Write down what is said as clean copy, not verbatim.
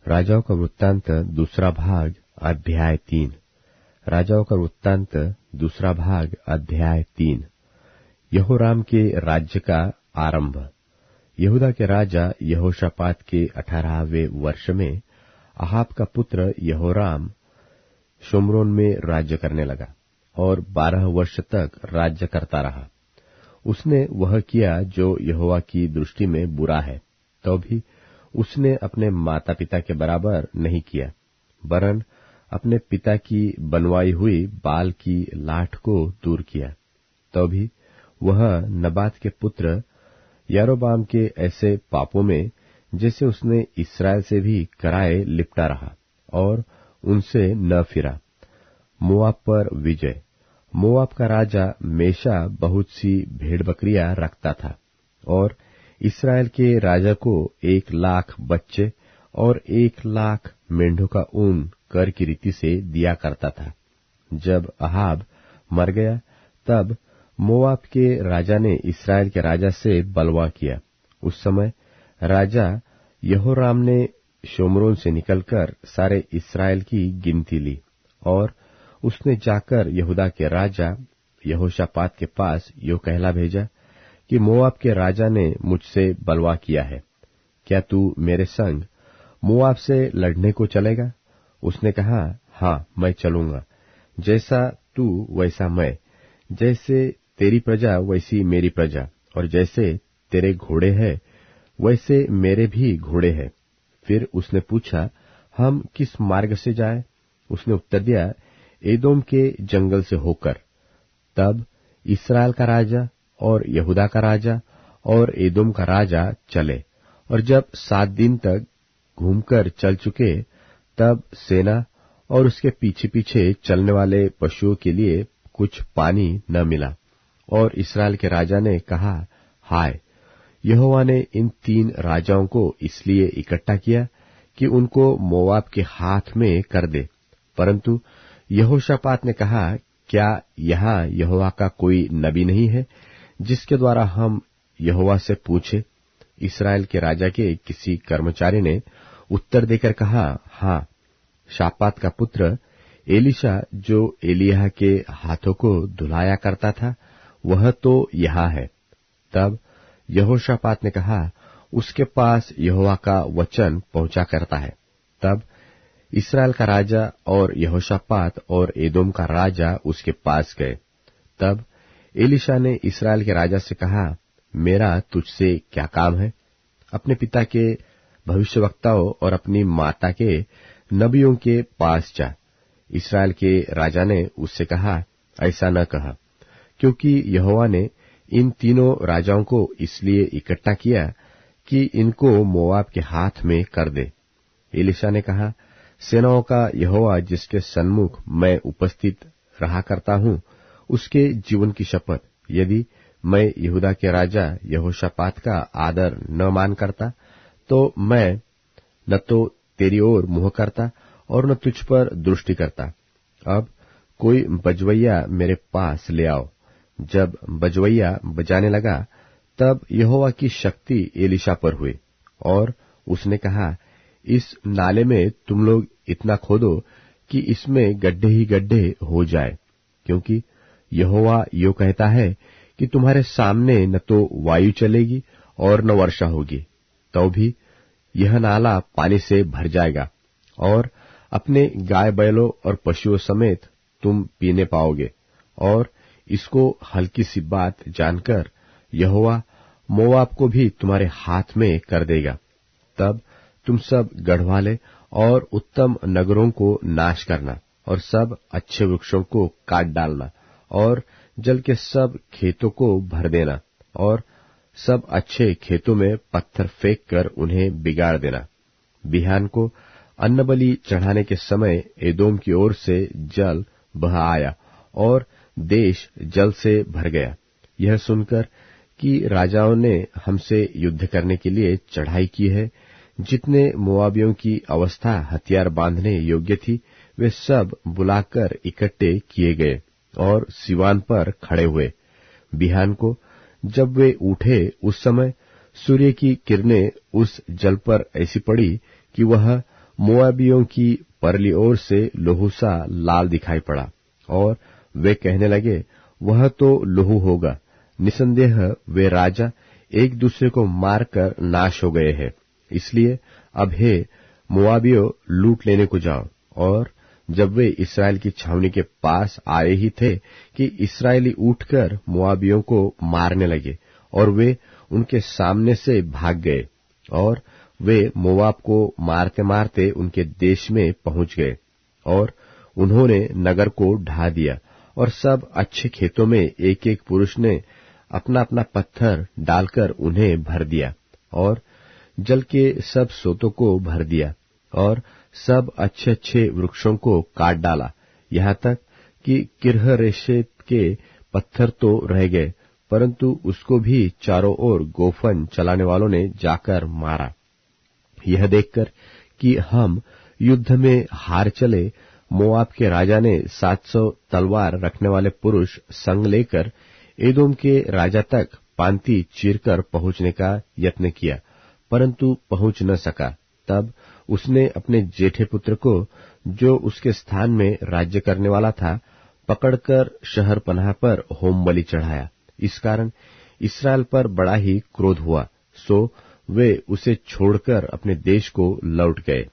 राजाओं का वृत्तांत दूसरा भाग अध्याय 3। राजाओं का वृत्तांत दूसरा भाग अध्याय 3। यहोराम के राज्य का आरंभ। यहूदा के राजा यहोशापात के 18वें वर्ष में अहाब का पुत्र यहोराम शोम्रोन में राज्य करने लगा और 12 वर्ष तक राज्य करता रहा। उसने वह किया जो यहोवा की दृष्टि में बुरा है, तो भी उसने अपने माता पिता के बराबर नहीं किया, वरन अपने पिता की बनवाई हुई बाल की लाठ को दूर किया। तो भी वह नबात के पुत्र यारोबाम के ऐसे पापों में, जैसे उसने इस्राएल से भी कराए, लिपटा रहा और उनसे न फिरा। मोआब पर विजय। मोआब का राजा मेशा बहुत सी भेड़ बकरियां रखता था और इस्राएल के राजा को 1,00,000 बच्चे और 1,00,000 मेंढों का ऊन कर की रीति से दिया करता था। जब अहाब मर गया, तब मोआब के राजा ने इस्राएल के राजा से बलवा किया। उस समय राजा यहोराम ने शोम्रोन से निकलकर सारे इस्राएल की गिनती ली और उसने जाकर यहूदा के राजा यहोशापात के पास यो कहला भेजा कि मोआब के राजा ने मुझसे बलवा किया है, क्या तू मेरे संग मोआब से लड़ने को चलेगा? उसने कहा, हाँ, मैं चलूंगा। जैसा तू वैसा मैं, जैसे तेरी प्रजा वैसी मेरी प्रजा, और जैसे तेरे घोड़े हैं वैसे मेरे भी घोड़े हैं। फिर उसने पूछा, हम किस मार्ग से जाएं? उसने उत्तर दिया, एदोम के जंगल से होकर। तब इस्राएल का राजा और यहूदा का राजा और एदोम का राजा चले, और जब 7 दिन तक घूमकर चल चुके, तब सेना और उसके पीछे पीछे चलने वाले पशुओं के लिए कुछ पानी न मिला। और इस्राएल के राजा ने कहा, हाय, यहोवा ने इन 3 राजाओं को इसलिए इकट्ठा किया कि उनको मोआब के हाथ में कर दे। परंतु यहोशापात ने कहा, क्या यहाँ यहोवा का कोई नबी नहीं है जिसके द्वारा हम यहोवा से पूछे? इस्राएल के राजा के किसी कर्मचारी ने उत्तर देकर कहा, हाँ, शापात का पुत्र एलीशा, जो एलिय्याह के हाथों को धुलाया करता था, वह तो यहाँ है। तब यहोशापात ने कहा, उसके पास यहोवा का वचन पहुंचा करता है। तब इस्राएल का राजा और यहोशापात और एदोम का राजा उसके पास गए। तब एलीशा ने इस्राएल के राजा से कहा, मेरा तुझसे क्या काम है? अपने पिता के भविष्यवक्ताओं और अपनी माता के नबियों के पास जा। इस्राएल के राजा ने उससे कहा, ऐसा न कहा, क्योंकि यहोवा ने इन तीनों राजाओं को इसलिए इकट्ठा किया कि इनको मोआब के हाथ में कर दे। एलीशा ने कहा, सेनाओं का यहोवा जिसके सन्मुख मैं उपस्थित रहा करता हूं, उसके जीवन की शपथ, यदि मैं यहूदा के राजा यहोशापात का आदर न मान करता, तो मैं न तो तेरी ओर मुंह करता और न तुझ पर दृष्टि करता। अब कोई बजवैया मेरे पास ले आओ। जब बजवैया बजाने लगा, तब यहोवा की शक्ति एलीशा पर हुई और उसने कहा, इस नाले में तुम लोग इतना खोदो कि इसमें गड्ढे ही गड्ढे हो जाए, क्योंकि यहोवा यो कहता है कि तुम्हारे सामने न तो वायु चलेगी और न वर्षा होगी, तो भी यह नाला पानी से भर जाएगा और अपने गाय बैलों और पशुओं समेत तुम पीने पाओगे। और इसको हल्की सी बात जानकर यहोवा मोआब को भी तुम्हारे हाथ में कर देगा। तब तुम सब गढ़वाले और उत्तम नगरों को नाश करना और सब अच्छे वृक्षों को काट डालना और जल के सब खेतों को भर देना और सब अच्छे खेतों में पत्थर फेंक कर उन्हें बिगाड़ देना। बिहान को अन्नबलि चढ़ाने के समय एदोम की ओर से जल बह आया और देश जल से भर गया। यह सुनकर कि राजाओं ने हमसे युद्ध करने के लिए चढ़ाई की है, जितने मोआबियों की अवस्था हथियार बांधने योग्य थी, वे सब बुलाकर इकट्ठे किए गए और सिवान पर खड़े हुए। बिहान को जब वे उठे, उस समय सूर्य की किरणें उस जल पर ऐसी पड़ी कि वह मोआबियों की परली ओर से लहू सा लाल दिखाई पड़ा, और वे कहने लगे, वह तो लहू होगा। निसंदेह वे राजा एक दूसरे को मारकर नाश हो गए हैं। इसलिए अब हे मोआबियों, लूट लेने को जाओ। और जब वे इस्राएल की छावनी के पास आए ही थे कि इस्राएली उठकर मोआबियों को मारने लगे, और वे उनके सामने से भाग गए, और वे मोआब को मारते मारते उनके देश में पहुंच गए, और उन्होंने नगर को ढा दिया, और सब अच्छे खेतों में एक एक पुरुष ने अपना अपना पत्थर डालकर उन्हें भर दिया, और जल के सब सोतों को भर दिया, और सब अच्छे अच्छे वृक्षों को काट डाला, यहाँ तक कि किरहरेशेत के पत्थर तो रह गए, परंतु उसको भी चारों ओर गोफन चलाने वालों ने जाकर मारा। यह देखकर कि हम युद्ध में हार चले, मोआब के राजा ने 700 तलवार रखने वाले पुरुष संग लेकर एदोम के राजा तक पांति चीरकर पहुंचने का यत्न किया, परंतु पहुंच न सका। तब उसने अपने जेठे पुत्र को, जो उसके स्थान में राज्य करने वाला था, पकड़कर शहर पनाह पर होम बलि चढ़ाया। इस कारण इस्राएल पर बड़ा ही क्रोध हुआ, सो वे उसे छोड़कर अपने देश को लौट गए।